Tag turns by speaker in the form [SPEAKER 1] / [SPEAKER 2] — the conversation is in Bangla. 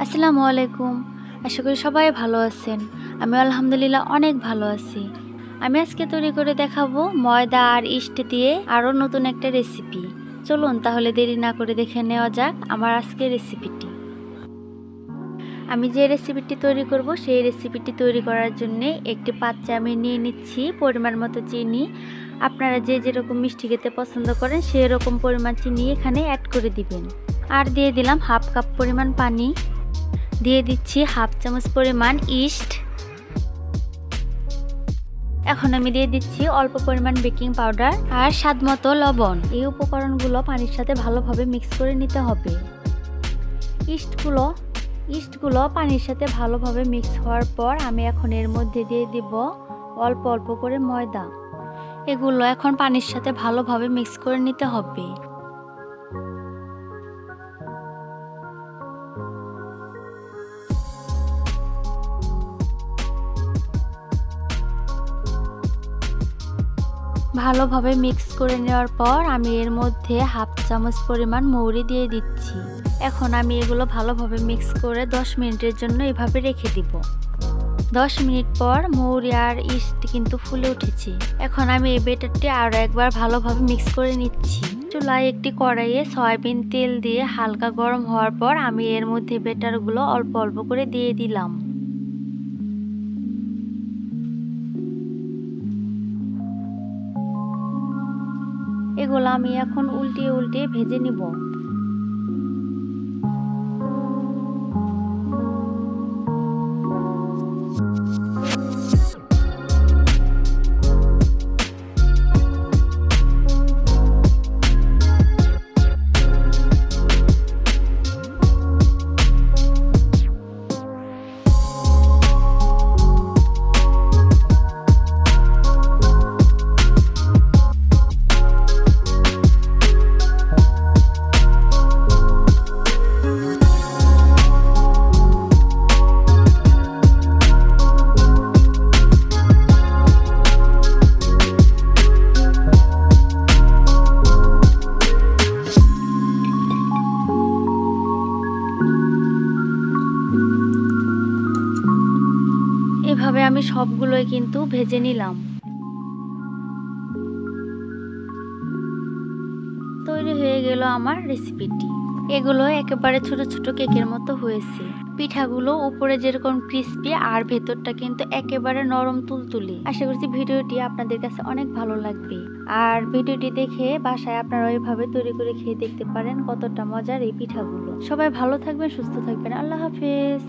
[SPEAKER 1] আসসালামু আলাইকুম। আশা করি সবাই ভালো আছেন। আমি আলহামদুলিল্লাহ অনেক ভালো আছি। আমি আজকে তৈরি করে দেখাবো ময়দা আর ইস্ট দিয়ে আরও নতুন একটা রেসিপি। চলুন তাহলে দেরি না করে দেখে নেওয়া যাক আমার আজকের রেসিপিটি। আমি যে রেসিপিটি তৈরি করব সেই রেসিপিটি তৈরি করার জন্য একটি পাত্রে আমি নিয়ে নিচ্ছি পরিমাণ মতো চিনি। আপনারা যে যেরকম মিষ্টি খেতে পছন্দ করেন সেই রকম পরিমাণ চিনি এখানে অ্যাড করে দিবেন। আর দিয়ে দিলাম হাফ কাপ পরিমাণ পানি। দিয়ে দিচ্ছি হাফ চামচ পরিমাণ ইস্ট। এখন আমি দিয়ে দিচ্ছি অল্প পরিমাণ বেকিং পাউডার আর স্বাদমতো লবণ। এই উপকরণগুলো পানির সাথে ভালোভাবে মিক্স করে নিতে হবে। ইস্টগুলো পানির সাথে ভালোভাবে মিক্স হওয়ার পর আমি এখন এর মধ্যে দিয়ে দিব অল্প অল্প করে ময়দা। এগুলো এখন পানির সাথে ভালোভাবে মিক্স করে নিতে হবে। ভালোভাবে মিক্স করে নেওয়ার পর আমি এর মধ্যে হাফ চামচ পরিমাণ মৌরি দিয়ে দিচ্ছি। এখন আমি এগুলো ভালোভাবে মিক্স করে 10 মিনিটের জন্য এভাবে রেখে দিব। 10 মিনিট পর মৌরি আর ইস্ট কিন্তু ফুলে উঠেছে। এখন আমি এই ব্যাটারটি আরও একবার ভালোভাবে মিক্স করে নিচ্ছি। চুলায় একটি কড়াইয়ে সয়াবিন তেল দিয়ে হালকা গরম হওয়ার পর আমি এর মধ্যে ব্যাটারগুলো অল্প অল্প করে দিয়ে দিলাম। এগুলো আমি এখন উল্টিয়ে উল্টিয়ে ভেজে নিব। এভাবে আমি সবগুলোই কিন্তু ভেজে নিলাম। তৈরি হয়ে গেল আমার রেসিপিটি। এগুলো একেবারে ছোট ছোট কেকের মতো হয়েছে। পিঠাগুলো উপরে যেরকম ক্রিস্পি আর ভেতরটা কিন্তু একেবারে নরম তুলতুলে। আশা করছি ভিডিওটি আপনাদের কাছে অনেক ভালো লাগবে। আর ভিডিওটি দেখে বাসায় আপনারা ওইভাবে তৈরি করে খেয়ে দেখতে পারেন কতটা মজার এই পিঠাগুলো। সবাই ভালো থাকবেন, সুস্থ থাকবেন। আল্লাহ হাফেজ।